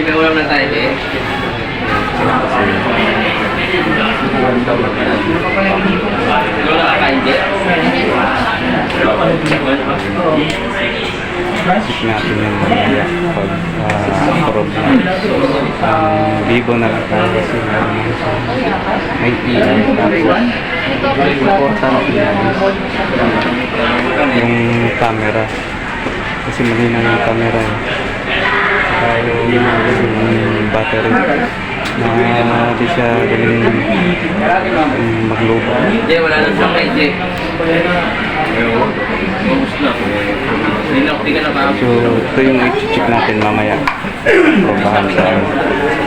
may ulam na tayo eh. Wala ka kain din? Isip natin yung mamaya pag problem. Vivo na lang tayo kasi may EI tapos important yung camera kasi mali na yung camera saka yung battery na di siya galing maglubo. Hindi, wala nang sa kain din. So, ito yung i-check natin mamaya. Probahan sa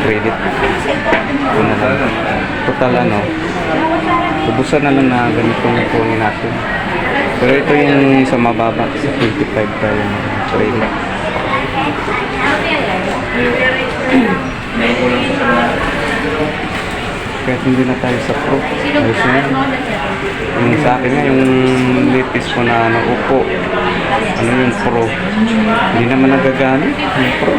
credit. Ito na lang. Total ano, ubusan na lang na ganitong kunin natin. Pero ito yung sa mababa, sa 25 tayo ng credit. Kahit hindi na tayo sa pro. Ayos na yun. Yung sa akin nga, yung latest ko na upo. Ano yung pro? Hindi naman nagagamit. Yung pro.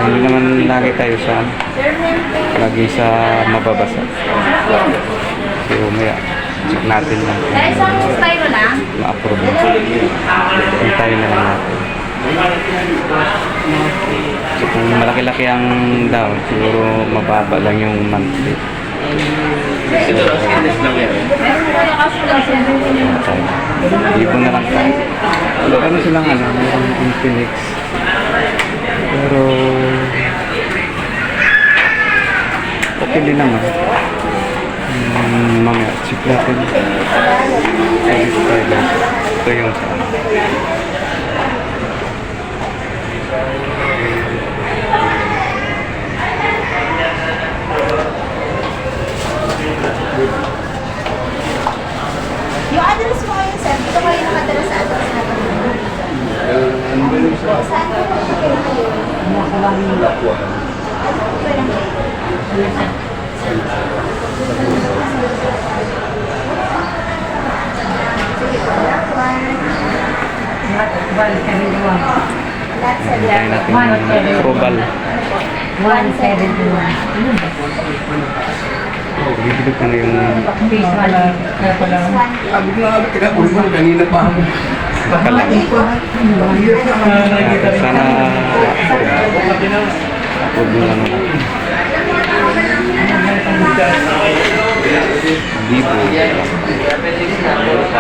Hindi naman lagi tayo sa lagi sa mababasa. So, maya, check natin lang. Ma-approve. Hintayin na lang natin. So, kung malaki-laki ang down, siguro mababa lang yung monthly. Ito lang, sinis lang yan. Ibo na lang tayo. Ano silang ano, yung Infinix. Pero okay din naman. Mamaya, check natin. Ito yung sa ano. Yung address mo ngayon, sir, dito kayo nakatira sa address natin. Saan ko kayo ngayon? Ano po ba lang kayo? Hintayin natin yung probal. 171. Bibigit na yung Sabi ko nga, kinapulog mo kanina pa ako. kalang. Sana huwag mo lang Vivo.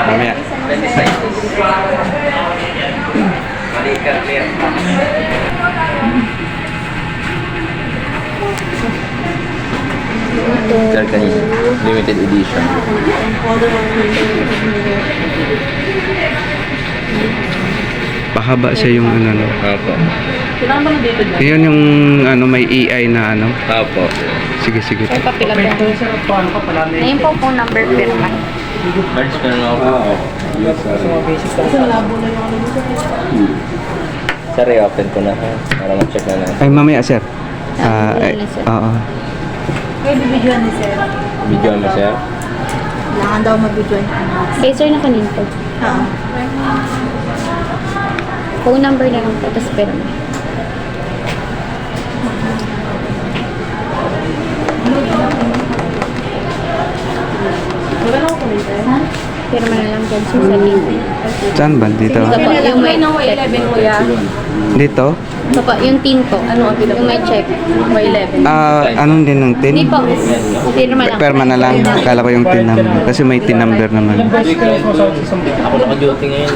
Mamaya. Malikat niya. Sir, kanina. Limited edition. Pahaba siya yung ano. No? Apo. Yun yung ano may AI na ano. Apo. Sige, sige. May papila ba? Name po po number pirma. Cards ka na ako. Sir, i-open ko na ha. Para ma-check na natin. Ay, mamaya, sir. Bibigyan ni sir. Oo. Kayo bibidyoan ni sir. Video mo, sir? Kailangan daw mabidyoan ka na. Kay sir na kanina po. Oo. Phone number na lang po, tapos pirma. Pirma na lang dyan sir sa TV. Saan ba? Dito? Ito po, yung may check. Dito? Ito po, yung tin po. Yung may check. For 11. Anong din ng tin? Hindi po. Pirma lang. Perma na lang. Kala ko yung tin number. Kasi may tin number naman. Ako naka-duty ngayon.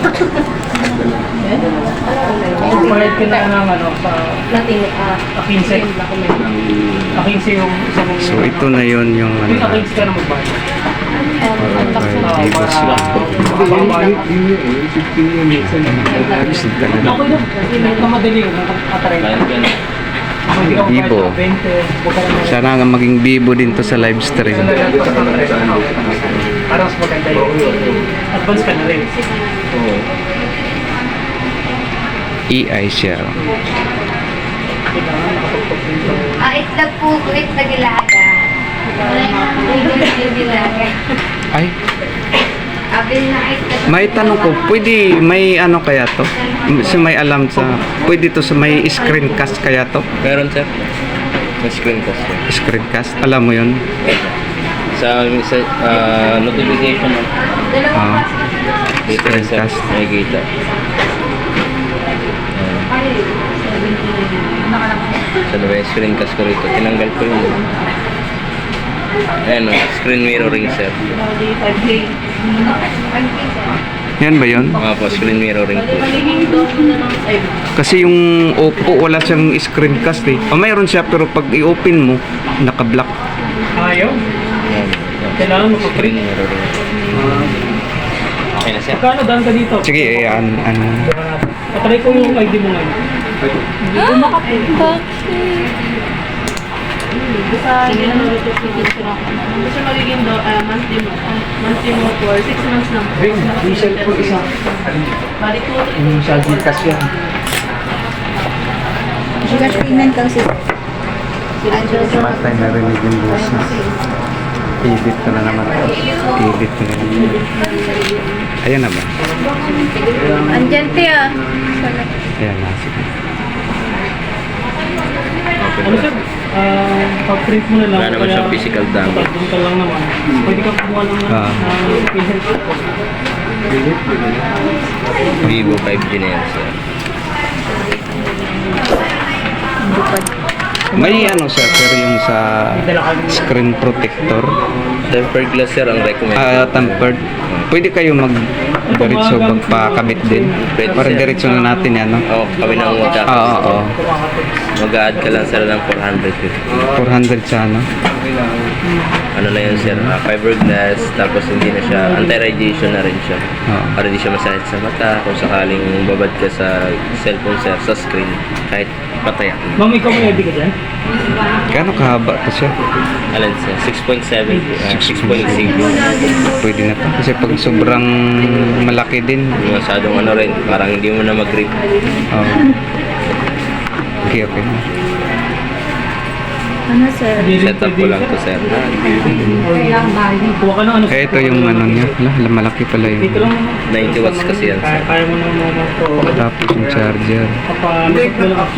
Pahit ka na ng ano, Natin, 15. 15 yung isang... So, ito na yun yung ano. Hindi ka 15 ka na magbayad. unbox na. Vivo Okay lang. Kamadali yun. Nakataray na. Hindi ka magbayad Vivo. ng 20. Sana nga maging Vivo din to sa live stream. Parang mas maganda yun. Advance ka na rin. EI siya. Itlog po, itlog ilaga. Itlog ilaga. Ay, May tanong ko, pwede may ano kaya to? So may alam sa, pwede to sa may screencast kaya to? Meron sir. May screencast sir. Screencast, alam mo yun? Sa notification mo. Dito rin sir. Screencast. May kita. Sa may screencast ko rito. Tinanggal ko yun. Ayan o. Screen mirroring sir. Yan ba yun? Mga po, screen mirroring po. Kasi yung Oppo wala siyang screencast eh. O mayroon siya pero pag i-open mo, naka-block. Ayaw. Ayan. Kailangan mo Screen mirroring. Okay na sir. Kano daan ka dito? Sige, ano. Patry ko yung ID mo ngayon. Sige na Gusto magiging monthly mo for 6 months lang. Diesel po isa. Bali po. Yung sa Gcash yan. Cash payment lang sis. Last time narinig yung business. Edit ko na naman. Edit ko na naman. Ayan na ba? Andyan tiya. Ayan na. Sige. Okay Ano ba? sir? Pag-print mo na lang. Wala naman siyang physical damage. Doon ka lang naman. Pwede ka kumuha lang ng PhilHealth ko. Vivo 5G na yan sir. May ano siya, sir, yung sa screen protector. Tempered glass sir ang recommended. Tempered. Pwede kayo mag-diretso magpakabit din. Para diretso na natin yan, no? Oo, kami nang Oo. mag-add ka lang sir ng 450. 400 sa ano. Ano na yun sir, fiberglass, tapos hindi na siya, anti-radiation na rin siya. Oo. Para di siya masakit sa mata, kung sakaling babad ka sa cellphone sir, sa screen, kahit patayak. Ma'am, ikaw may ID ka dyan? Gano'ng kahaba to siya? Alin sir, 6.7, 6.6. Pwede na to. Kasi pag sobrang malaki din. Masyadong ano rin, parang hindi mo na mag-grip. Oo. Okay. Ano sir? Setup ko lang to sir. Kuha ka na ano. Kaya ito yung ano niya. Malaki pala Dito yung. lang. 90 watts kasi yan sir. Kaya mo naman mo ito. Tapos yung charger. Papalusot mo lang ako.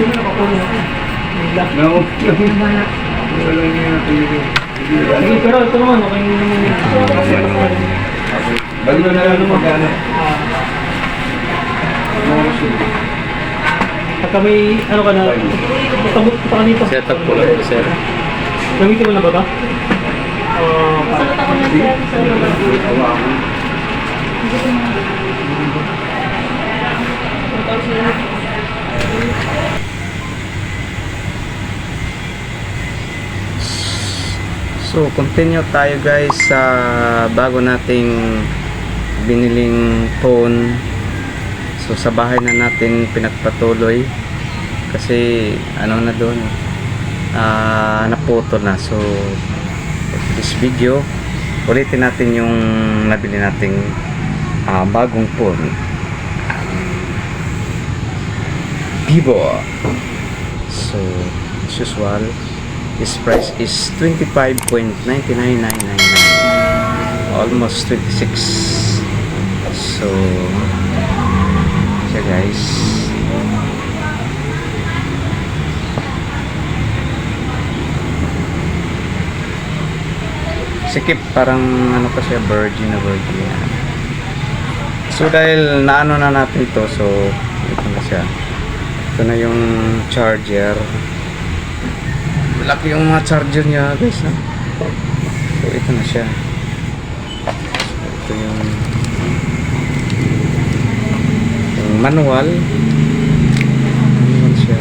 No. Wala niya natin. Sige, pero ito naman, okay naman yan. Balik na lang ng magkano. Pagka may, ano ka na, tabot pa ka dito. Setup ko lang to sir. Gamitin mo na ba ito? So, continue tayo guys sa bago nating biniling phone. So, sa bahay na natin pinagpatuloy kasi ano na doon naputol na. So, this video ulitin natin yung nabili nating bagong phone, Vivo. So, as usual, this price is 25.99999, almost 26. So siya guys. Sikip, parang ano pa siya, virgin na virgin yan. So dahil naano na natin to, so ito na siya. Ito na yung charger. Malaki yung mga charger niya guys, no? So ito na siya. So, ito yung manual siya.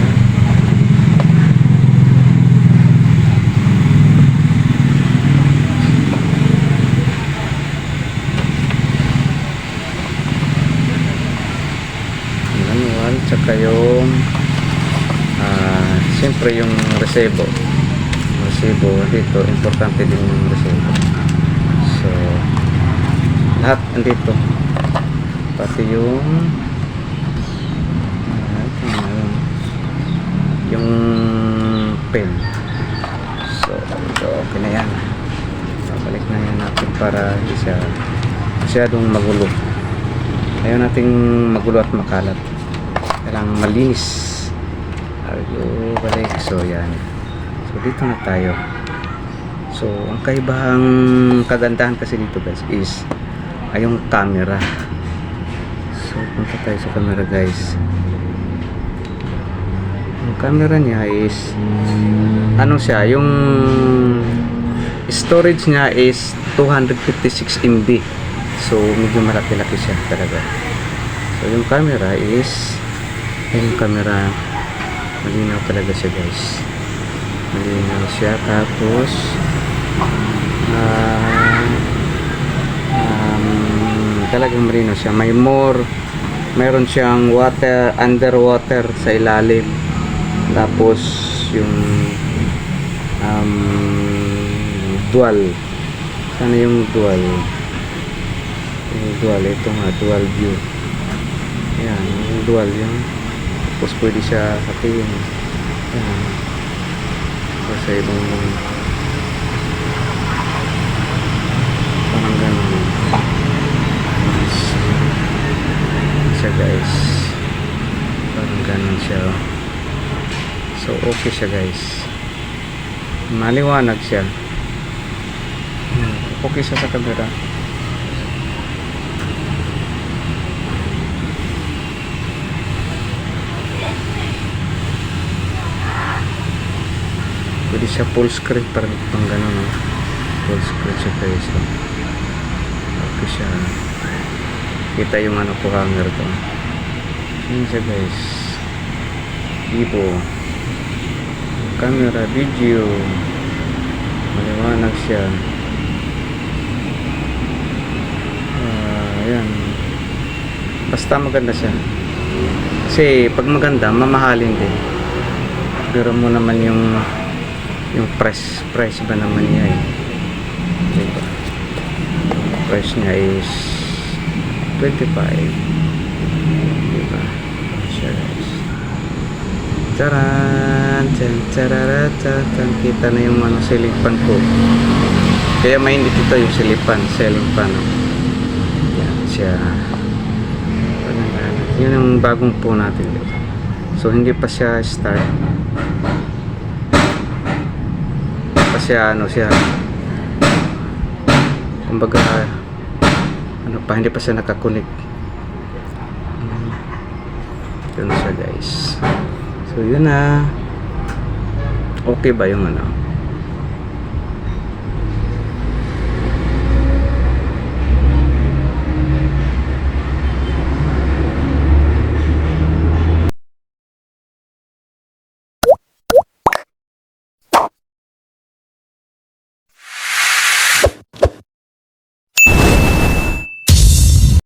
Manual, tsaka yung siyempre yung resebo dito, importante din yung resebo. So lahat andito, pati yung pen. So okay na yan. Babalik na yan natin para hindi siya masyadong magulo. Ayaw nating magulo at makalat. Kailangan malinis. Ayo, balik. So, yan. So, dito na tayo. So, ang kaibahang kagandahan kasi dito guys is yung camera. So, punta tayo sa camera guys. Yung camera niya is ano siya, yung storage niya is 256 MB. So, medyo malaki-laki siya talaga. So, yung camera is yung camera malinaw talaga siya guys. Malinaw siya. Tapos talagang malinaw siya. Mayroon siyang underwater sa ilalim. Tapos yung dual. Sana yung dual. Yung dual, ito nga, dual view. Ayan, yung dual yung. Tapos pwede siya hatiin. Ayan. Tapos sa ibang parang ganun. Siya guys. Parang ganun siya. So, okay siya guys. Maliwanag siya. Okay siya sa camera. Pwede siya full screen parang pang gano'n. No? Full screen siya guys. So, okay siya. Kita yung ano ko hanger to. Yun siya guys. Vivo. Camera, video. Maliwanag siya. Ayan. Basta maganda siya. Kasi pag maganda, mamahalin din. Pero mo naman yung price ba naman niya eh. Diba? Price niya is 25. Diba? Siya guys. Charan! Chararatan! Kita na yung ano, ceiling fan ko. Kaya mainit ito yung ceiling fan. Yan siya. Yun ang bagong po natin. So hindi pa siya start. Siya ano siya, kumbaga ano pa, hindi pa siya nakakunik. Yun siya guys. So yun na. Okay ba yung ano?